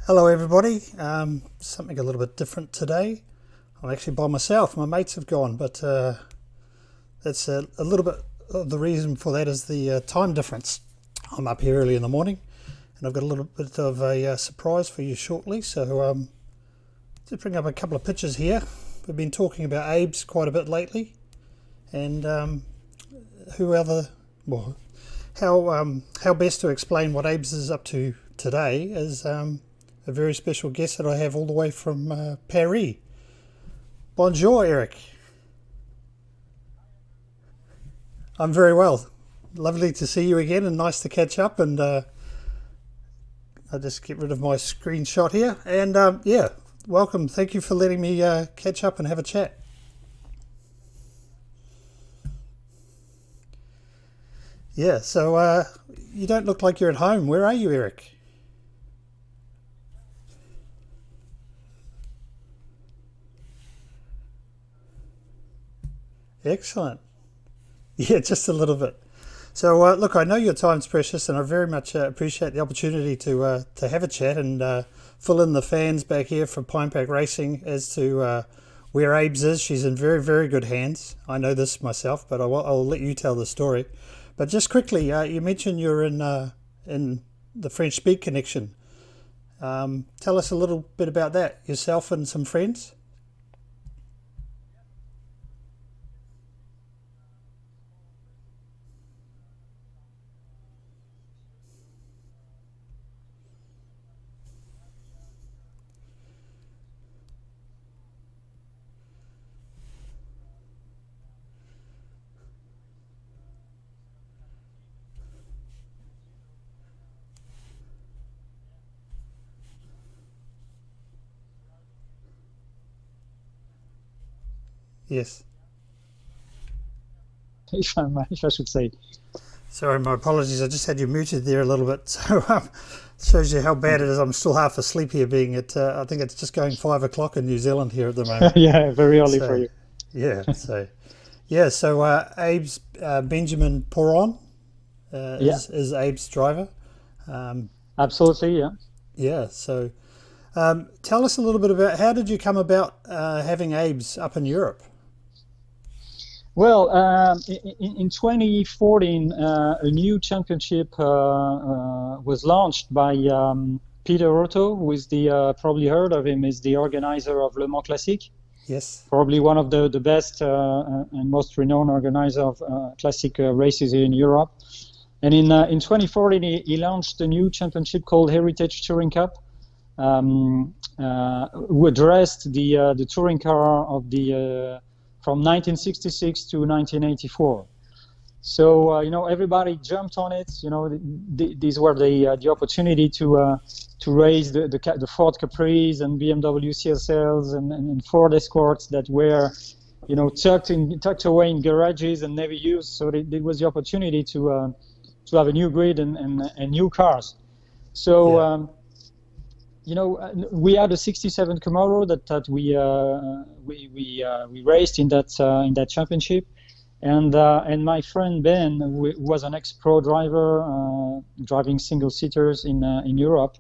Hello everybody. Something a little bit different today. I'm actually by myself. My mates have gone, but that's a little bit of the reason for that is the time difference. I'm up here early in the morning, and I've got a little bit of a surprise for you shortly. So to bring up a couple of pictures here. We've been talking about Abe's quite a bit lately, and how best to explain what Abe's is up to today is a very special guest that I have all the way from Paris. Bonjour, Eric. I'm very well. Lovely to see you again and nice to catch up. And I'll just get rid of my screenshot here. And yeah, welcome. Thank you for letting me catch up and have a chat. Yeah, so you don't look like you're at home. Where are you, Eric? Excellent. Yeah, just a little bit. So, look, I know your time's precious, and I very much appreciate the opportunity to have a chat and fill in the fans back here from Pinepac Racing as to where Abe's is. She's in very, very good hands. I know this myself, but I'll let you tell the story. But just quickly, you mentioned you're in the French Speed Connection. Tell us a little bit about that, yourself and some friends. Yes. if I should say. Sorry, my apologies. I just had you muted there a little bit. So shows you how bad it is. I'm still half asleep here, being at I think it's just going 5 o'clock in New Zealand here at the moment. Yeah, very early for So you. yeah, so Abe's Benjamin Poron Yeah, is Abe's driver. Um, absolutely. Yeah. yeah, so tell us a little bit about how did you come about having Abe's up in Europe? Well, in 2014, a new championship was launched by Peter Otto, who is the probably heard of him, is the organizer of Le Mans Classic, Yes. probably one of the best and most renowned organizer of classic races here in Europe. And in 2014, he launched a new championship called Heritage Touring Cup, who addressed the touring car of the from 1966 to 1984. So everybody jumped on it. These were the opportunity to raise the Ford Capris and BMW CSLs and Ford Escorts that were tucked away in garages and never used. So it was the opportunity to have a new grid and new cars. So. Yeah. We had a '67 Camaro that we raced in that championship, and my friend Ben, who was an ex-pro driver, driving single seaters in Europe.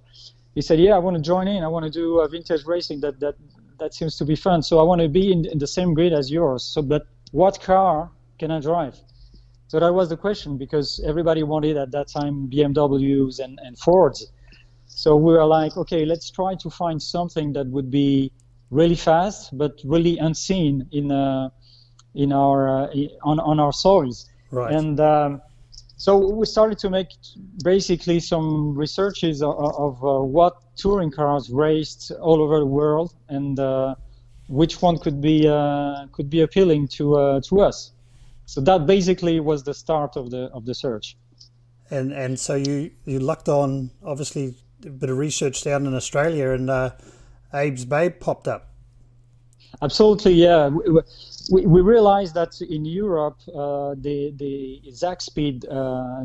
He said, "Yeah, I want to join in. I want to do vintage racing. That seems to be fun. So I want to be in the same grid as yours. So, but what car can I drive?" So that was the question, because everybody wanted at that time BMWs and Fords. So we were like, okay, let's try to find something that would be really fast, but really unseen in our on our soils. Right. And so we started to make basically some researches of what touring cars raced all over the world, and which one could be appealing to us. So that basically was the start of the search. And so you lucked on obviously a bit of research down in Australia, and Abe's Babe popped up. Absolutely, yeah. We realized that in Europe, the Zack Speed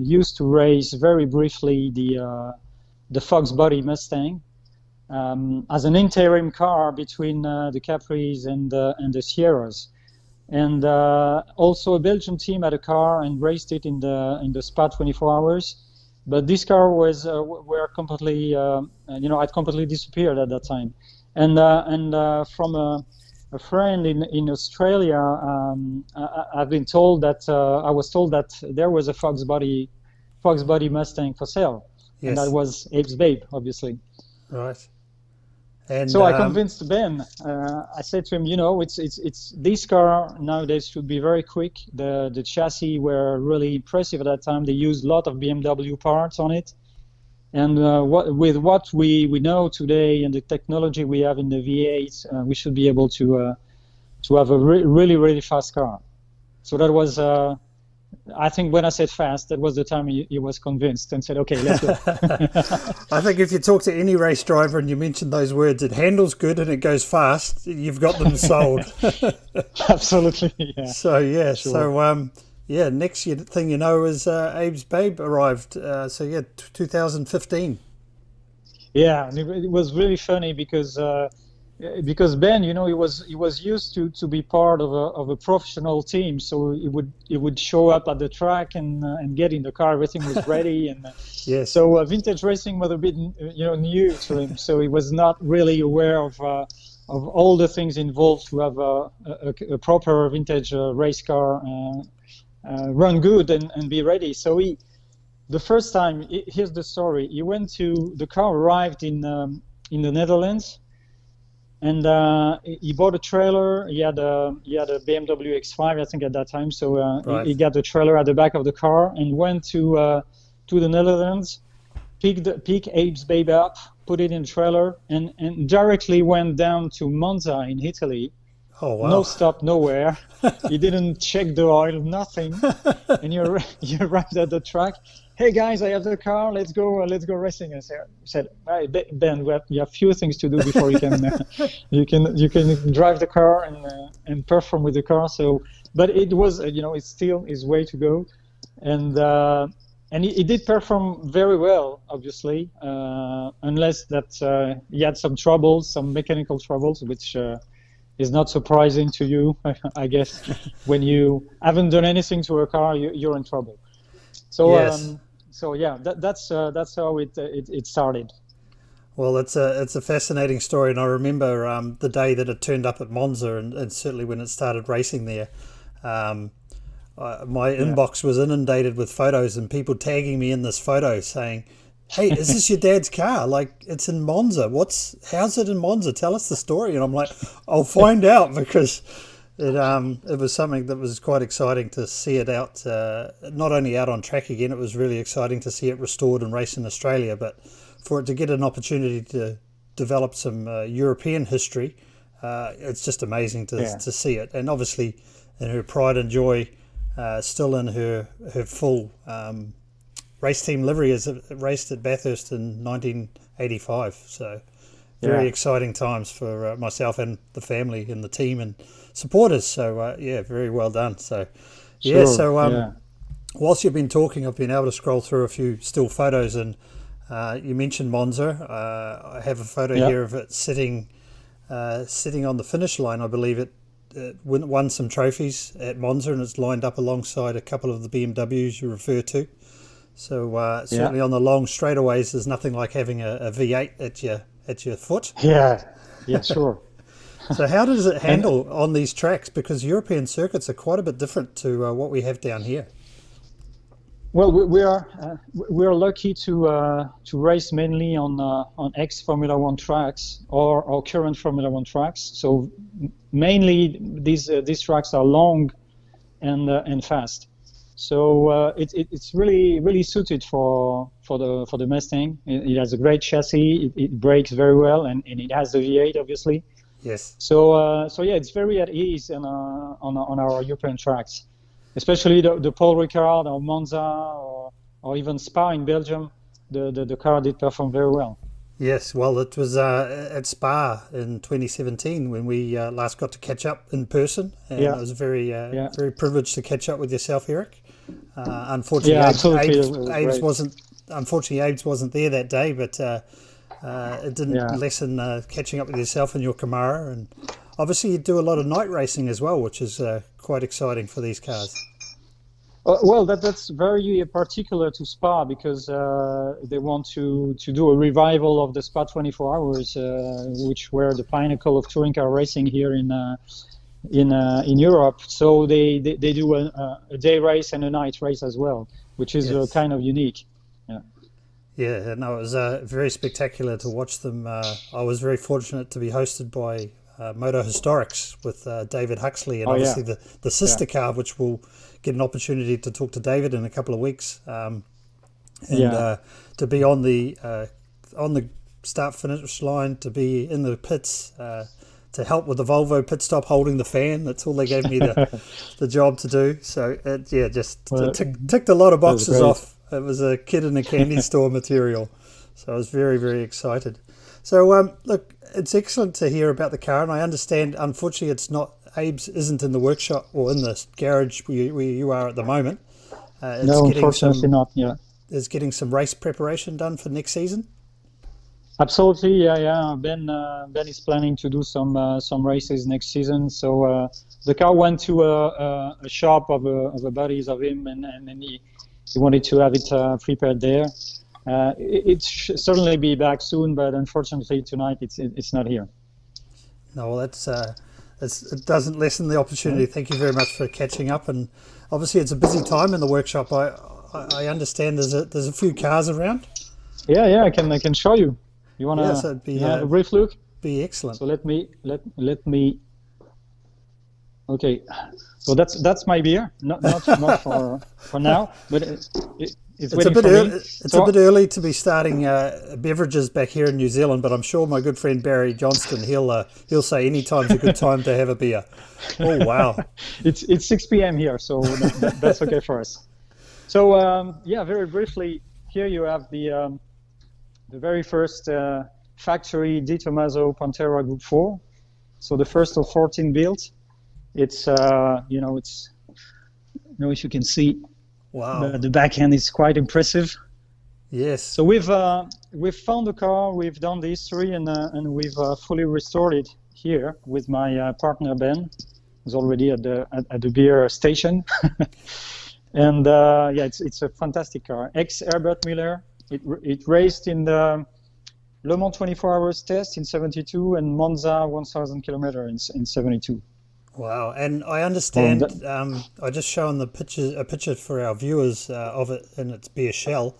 used to race very briefly the Fox Body Mustang as an interim car between the Capris and the Sierras. And also a Belgian team had a car and raced it in the Spa 24 Hours. but this car was were completely had completely disappeared at that time, and from a friend in Australia, I've been told that I was told that there was a Fox body Mustang for sale, and that Yes. was Abe's Babe, obviously. Right. And So I convinced Ben. I said to him, it's this car nowadays should be very quick. The chassis were really impressive at that time. They used a lot of BMW parts on it, and with what we know today and the technology we have in the V8, we should be able to have a really fast car. So that was. I think when I said fast, that was the time he was convinced and said, "Okay, let's go." I think if you talk to any race driver and you mention those words, it handles good and it goes fast, you've got them sold. Absolutely, yeah. So yeah, Sure. so next thing you know is Abe's Babe arrived. 2015. Yeah, and it was really funny because Ben, he was used to be part of a professional team, so he would show up at the track and get in the car. Everything was ready, and Yes. so vintage racing was a bit new to him. So he was not really aware of all the things involved to have a proper vintage race car run good and be ready. So the first time, here's the story. The car arrived in the Netherlands. And he bought a trailer. He had a BMW X5, I think, at that time. So Right. he got the trailer at the back of the car and went to the Netherlands, picked Abe's Babe up, put it in the trailer, and directly went down to Monza in Italy. Oh wow. No stop, nowhere. He didn't check the oil, nothing. And you arrived at the track. Hey guys, I have the car. Let's go racing. I said, "Hey, Ben, you have few things to do before you can drive the car and perform with the car." So, but it was it's still his way to go, and he did perform very well, obviously, unless that he had some troubles, some mechanical troubles, which is not surprising to you, I guess. When you haven't done anything to a car, you're in trouble. So. Yes. So yeah, that's how it started. Well, it's a fascinating story, and I remember the day that it turned up at Monza, and certainly when it started racing there. My inbox was inundated with photos and people tagging me in this photo saying, "Hey, is this your dad's car? Like, it's in Monza. How's it in Monza? Tell us the story." And I'm like, "I'll find out," because it was something that was quite exciting to see it out, not only out on track again. It was really exciting to see it restored and race in Australia, but for it to get an opportunity to develop some European history, it's just amazing to see it. And obviously, in her pride and joy, still in her full race team livery, as it raced at Bathurst in 1985. So very exciting times for myself and the family and the team and supporters. So very well done. So whilst you've been talking, I've been able to scroll through a few still photos, and you mentioned Monza. I have a photo here of it sitting on the finish line. I believe it won some trophies at Monza, and it's lined up alongside a couple of the BMWs you refer to. So certainly on the long straightaways, there's nothing like having a V8 at your foot. Yeah, sure. So how does it handle on these tracks? Because European circuits are quite a bit different to what we have down here. Well, we are lucky to race mainly on ex Formula One tracks or current Formula One tracks. So mainly these tracks are long and fast. So it's really suited for the Mustang. It has a great chassis. It brakes very well, and it has the V8 obviously. Yes. So it's very at ease on our European tracks, especially the Paul Ricard or Monza or even Spa in Belgium. The car did perform very well. Yes, well, it was at Spa in 2017 when we last got to catch up in person, and I was very privileged to catch up with yourself, Eric. Unfortunately, Abe's wasn't there that day, but it didn't lessen catching up with yourself and your Camaro. And obviously, you do a lot of night racing as well, which is quite exciting for these cars. Well, that's very particular to Spa because they want to do a revival of the Spa 24 Hours, which were the pinnacle of touring car racing here in Europe. So they do a day race and a night race as well, which is Yes. kind of unique. Yeah. Yeah, no, it was very spectacular to watch them. I was very fortunate to be hosted by Moto Historics with David Huxley, and Oh yeah. obviously the sister Yeah. car, which we'll get an opportunity to talk to David in a couple of weeks, and Yeah. to be on the start finish line, to be in the pits. To help with the Volvo pit stop holding the fan. That's all they gave me the job to do. So Well, it ticked a lot of that's boxes great. off. It was a kid in a candy store material. So I was very, very excited. So look, it's excellent to hear about the car, and I understand, unfortunately, it's not, Abe's isn't in the workshop or in the garage where you are at the moment. It's No, getting unfortunately some not. Yeah. is getting some race preparation done for next season. Absolutely, yeah. Ben is planning to do some races next season. So the car went to a shop of a buddies of him, and then he wanted to have it prepared there. It should certainly be back soon, but unfortunately tonight it's not here. No, well, it doesn't lessen the opportunity. Thank you very much for catching up. And obviously, it's a busy time in the workshop. I understand there's a few cars around. Yeah, I can show you. You Yes, wanna it'd be have a brief look? be excellent. So let me. Okay, so that's my beer. Not for now, but it's It's waiting for me. it's a So bit early to be starting beverages back here in New Zealand, but I'm sure my good friend Barry Johnston he'll say any time's a good time to have a beer. Oh wow! it's 6 p.m. here, so that's okay for us. So yeah, very briefly, here you have the very first factory Di Tommaso Pantera Group 4. So the first of 14 built. It's it's if you can see, Wow! the back end is quite impressive. Yes. So we've found the car, we've done the history, and we've fully restored it here with my partner Ben, who's already at the beer station. And yeah, it's a fantastic car. Ex Herbert Miller. It raced in the Le Mans 24 Hours test in 72 and Monza 1,000 kilometer in 72. Wow! And I understand. That, I just shown a picture for our viewers of it in its bare shell.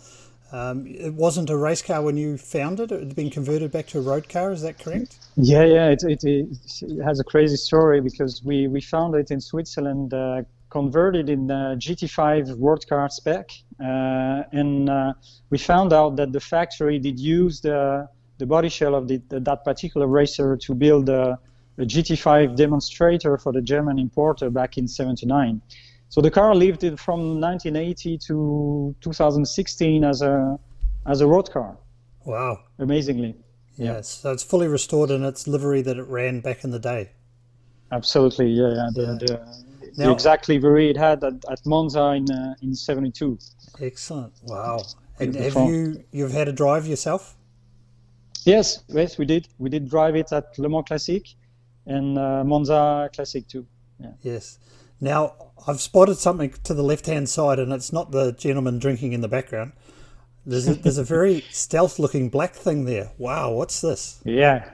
It wasn't a race car when you found it. It had been converted back to a road car. Is that correct? yeah. It has a crazy story because we found it in Switzerland, converted in GT5 World Car spec, and we found out that the factory did use the body shell of that particular racer to build a GT5 demonstrator for the German importer back in '79. So the car lived from 1980 to 2016 as a road car. Wow! Amazingly. Yes. So it's fully restored in its livery that it ran back in the day. Absolutely, yeah. The exact livery it had at Monza in '72. Excellent! Wow! And have Beautiful. you've had a drive yourself? Yes, we did. We did drive it at Le Mans Classic and Monza Classic too. Yeah. Yes. Now I've spotted something to the left-hand side, and it's not the gentleman drinking in the background. There's a very stealth-looking black thing there. Wow! What's this? Yeah.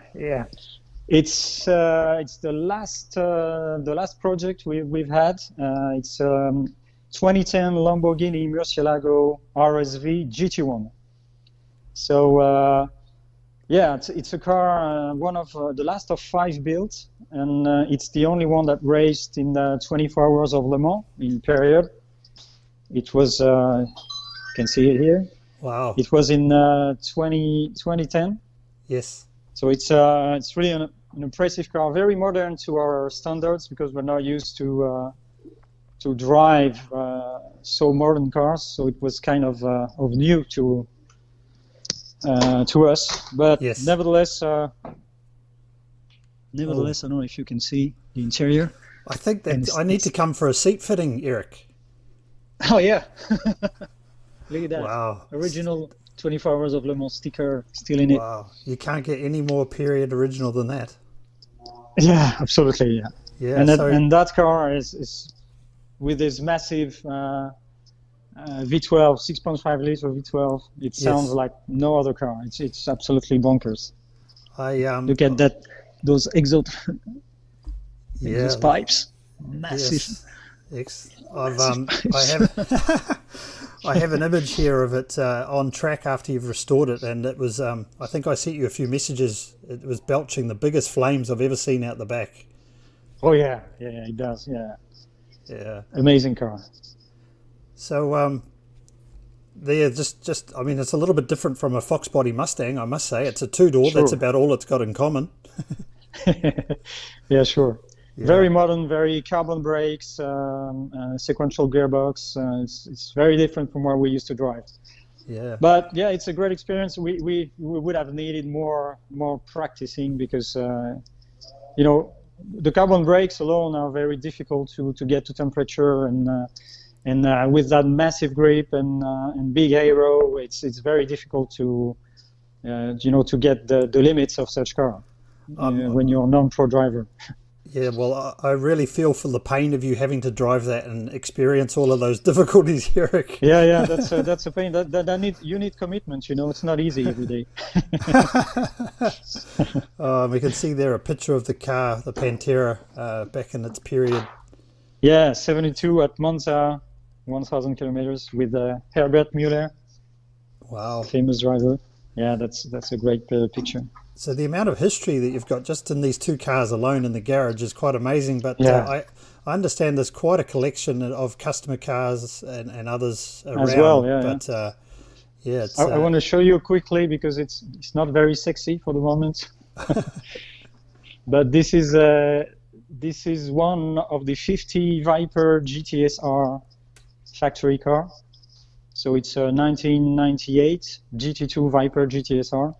It's the last project we've had. It's 2010 Lamborghini Murcielago RSV GT1. So yeah, it's a car, one of the last of 5 built, and it's the only one that raced in the 24 Hours of Le Mans in period. It was, you can see it here. Wow! It was in 2010. Yes. So it's really an impressive car, very modern to our standards because we're not used to drive so modern cars. So it was kind of new to us, but Yes. nevertheless, I don't know if you can see the interior. I think that I need to come for a seat fitting, Eric. Oh yeah, look at that! Wow! Original 24 Hours of Le Mans sticker still in it. Wow! You can't get any more period original than that. Yeah, absolutely. Yeah, Yeah. and So that car is with this massive V12, 6.5 liter V12. It sounds like no other car. It's absolutely bonkers. Look at that, those exhaust pipes, massive. Yes. I have an image here of it on track after you've restored it, and it was. I think I sent you a few messages. It was belching the biggest flames I've ever seen out the back. Oh yeah, it does. Yeah. Amazing car. So they're just. I mean, it's a little bit different from a Fox body Mustang, I must say. It's a two-door. Sure. That's about all it's got in common. Yeah, sure. Yeah. Very modern, very carbon brakes, sequential gearbox. It's very different from what we used to drive. Yeah. But yeah, it's a great experience. We would have needed more practicing because the carbon brakes alone are very difficult to get to temperature, and with that massive grip and big aero, it's very difficult to get the limits of such car when you're a non-pro driver. Yeah, well, I really feel for the pain of you having to drive that and experience all of those difficulties, Eric. Yeah, that's a pain. You need commitment. It's not easy every day. We can see there a picture of the car, the Pantera, back in its period. Yeah, 72 at Monza, 1,000 kilometers with Herbert Muller. Wow, famous driver. Yeah, that's a great picture. So the amount of history that you've got just in these two cars alone in the garage is quite amazing. But I understand there's quite a collection of customer cars and others around. As well, But I want to show you quickly because it's not very sexy for the moment. But this is one of the 50 Viper GTSR factory car. So it's a 1998 GT2 Viper GTSR.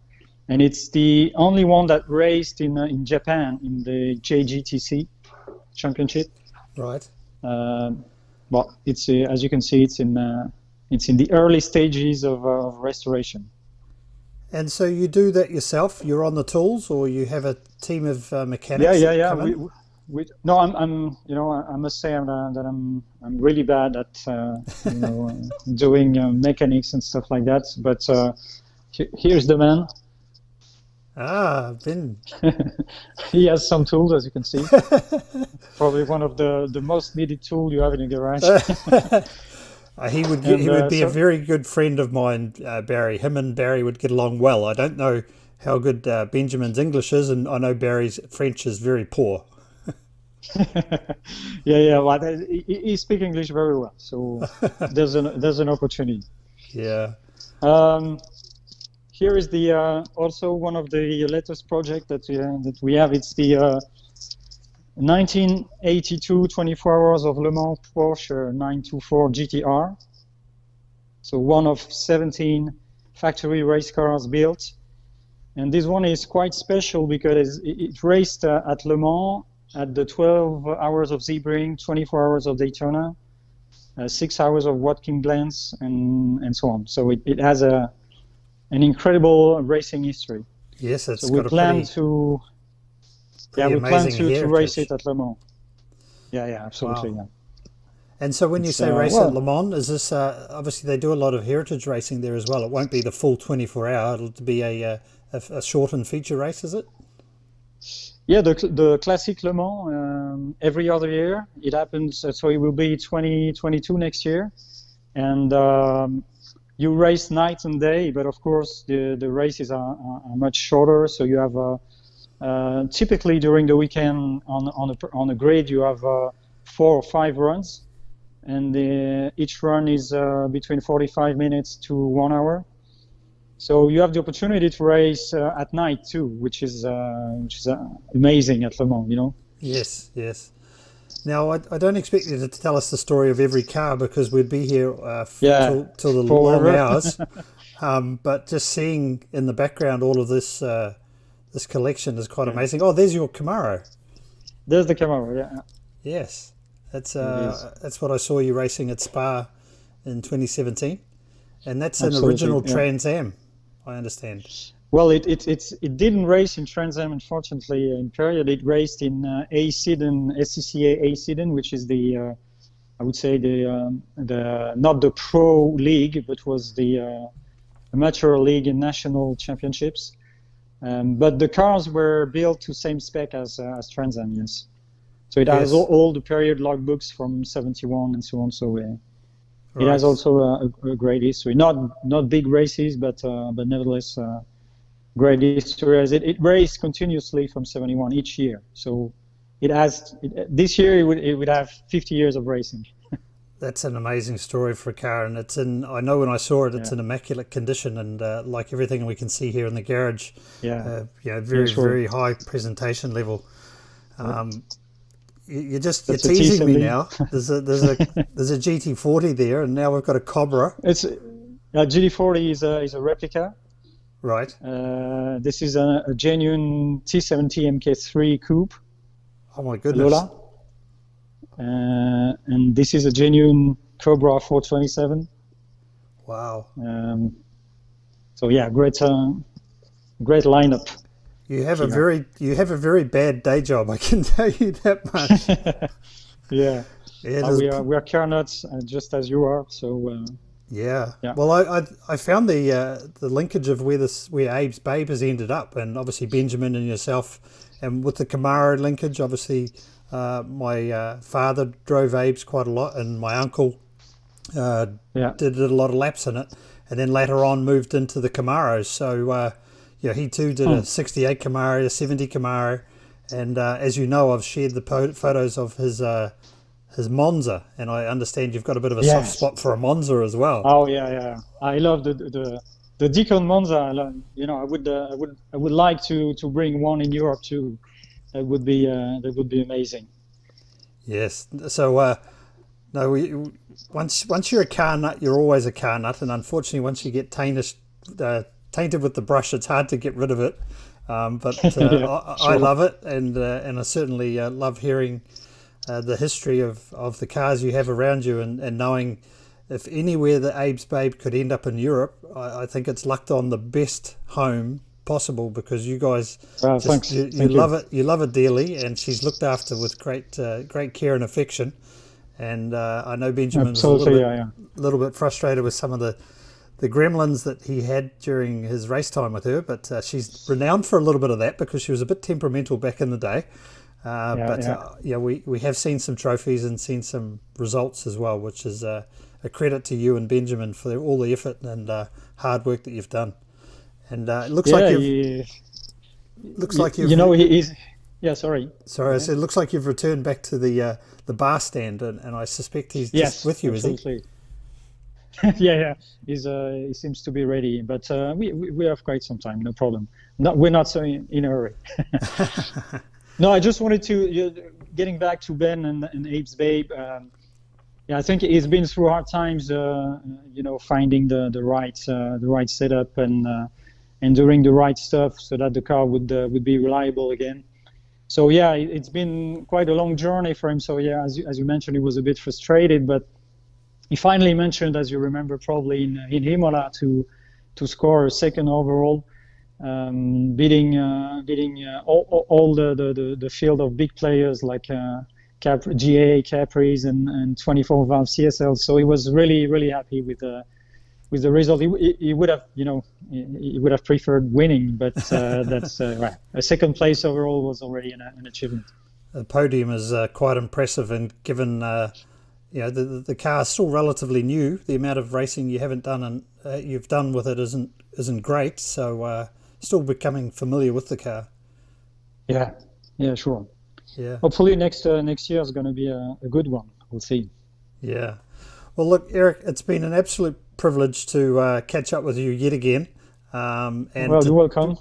And it's the only one that raced in Japan in the JGTC championship. Right. Well, it's as you can see, it's in the early stages of restoration. And so you do that yourself? You're on the tools, or you have a team of mechanics? Yeah. No, I must say that I'm really bad at doing mechanics and stuff like that. But here's the man. Ben. He has some tools, as you can see. Probably one of the most needed tool you have in a garage. He would be a very good friend of mine, Barry. Him and Barry would get along well. I don't know how good Benjamin's English is, and I know Barry's French is very poor. Yeah. Well, he speaks English very well, so there's an opportunity. Yeah. Here is the also one of the latest projects that we have. It's the 1982 24 Hours of Le Mans Porsche 924 GTR. So one of 17 factory race cars built, and this one is quite special because it raced at Le Mans at the 12 hours of Sebring, 24 hours of Daytona, 6 hours of Watkins Glen, and so on. So it has an incredible racing history. Yes, it's so we got plan a to race it at Le Mans. Yeah, absolutely. Wow. Yeah. And so when you say race at Le Mans, is this obviously they do a lot of heritage racing there as well? It won't be the full 24-hour. It'll be a shortened feature race, is it? Yeah, the classic Le Mans every other year. It happens. So it will be 2022 next year, and you race night and day. But of course, the races are much shorter. So you have typically during the weekend on a grid you have 4 or 5 runs, and each run is between 45 minutes to 1 hour. So you have the opportunity to race at night too, which is amazing at Le Mans, you know. Yes. Now I don't expect you to tell us the story of every car because we'd be here till the long hours. But just seeing in the background all of this this collection is quite amazing. Oh, there's your Camaro. There's the Camaro, yeah. Yes, that's what I saw you racing at Spa in 2017, and that's an original Trans Am, I understand. Well, it didn't race in Trans Am, unfortunately. In period, it raced in A Sedan, SCCA A Sedan, which is the I would say the not the pro league, but was the amateur league and national championships. But the cars were built to same spec as Trans Am, yes. So it has all the period logbooks from '71 and so on. So it has also a great history. Not big races, but nevertheless great history. As it raced continuously from '71 each year. So this year it would have 50 years of racing. That's an amazing story for a car, and I know when I saw it, it's in immaculate condition, and like everything we can see here in the garage, very high presentation level. You're teasing me now. There's a GT40 there, and now we've got a Cobra. It's GT40 is a replica. Right. This is a genuine T70 MK3 coupe. Oh my goodness. Lola. And this is a genuine Cobra 427. Wow. So yeah, great lineup. You have a very bad day job, I can tell you that much. Yeah. We are car nuts, just as you are. So yeah. Well, I found the linkage of where Abe's Babe has ended up, and obviously Benjamin and yourself, and with the Camaro linkage, obviously. My father drove Abe's quite a lot, and my uncle did a lot of laps in it, and then later on moved into the Camaros. So he too did a 68 Camaro, a 70 Camaro, and as you know, I've shared the photos of his Monza, and I understand you've got a bit of a soft spot for a Monza as well. Oh yeah. I love the Deacon Monza. I would like to bring one in Europe too. That would be amazing. Yes. So once you're a car nut, you're always a car nut, and unfortunately, once you get tainted with the brush, it's hard to get rid of it. But I love it, and I certainly love hearing the history of the cars you have around you, and knowing if anywhere that Abe's Babe could end up in Europe, I think it's lucked on the best home possible, because you guys you love it dearly, and she's looked after with great care and affection. And I know Benjamin's a little bit frustrated with some of the gremlins that he had during his race time with her, but she's renowned for a little bit of that, because she was a bit temperamental back in the day. We have seen some trophies and seen some results as well, which is a credit to you and Benjamin for all the effort and hard work that you've done. And it looks like you've. Sorry. I said, it looks like you've returned back to the bar stand, and I suspect he's just with you, absolutely. Is he? He seems to be ready, but we have quite some time, no problem. We're not so in a hurry. No, I just wanted to getting back to Ben and Abe's Babe. I think he's been through hard times, finding the right setup and doing the right stuff so that the car would be reliable again. So it's been quite a long journey for him. So as you mentioned, he was a bit frustrated, but he finally mentioned, as you remember probably in Imola, to score a second overall, beating all the field of big players like GA, Capris, and 24 valve CSL. So he was really happy with the result. He would have preferred winning, but that's right. A second place overall was already an achievement. The podium is quite impressive, and given the car is still relatively new, the amount of racing you haven't done and you've done with it isn't great. So still becoming familiar with the car. Yeah, sure. Yeah. Hopefully next year is going to be a good one. We'll see. Yeah. Well, look, Eric, it's been an absolute privilege to catch up with you yet again. And you're welcome.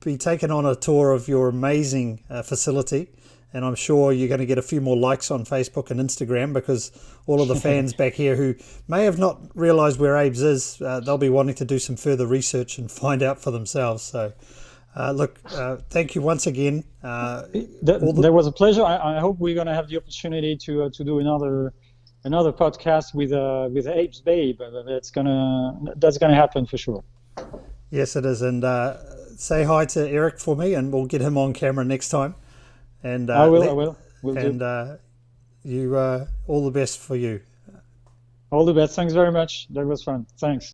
Be taken on a tour of your amazing facility. And I'm sure you're going to get a few more likes on Facebook and Instagram, because all of the fans back here who may have not realised where Abe's is, they'll be wanting to do some further research and find out for themselves. So, thank you once again. That was a pleasure. I hope we're going to have the opportunity to do another podcast with Abe's Babe. That's gonna happen for sure. Yes, it is. And say hi to Eric for me, and we'll get him on camera next time. And I will. And you all the best for you. All the best. Thanks very much. That was fun. Thanks.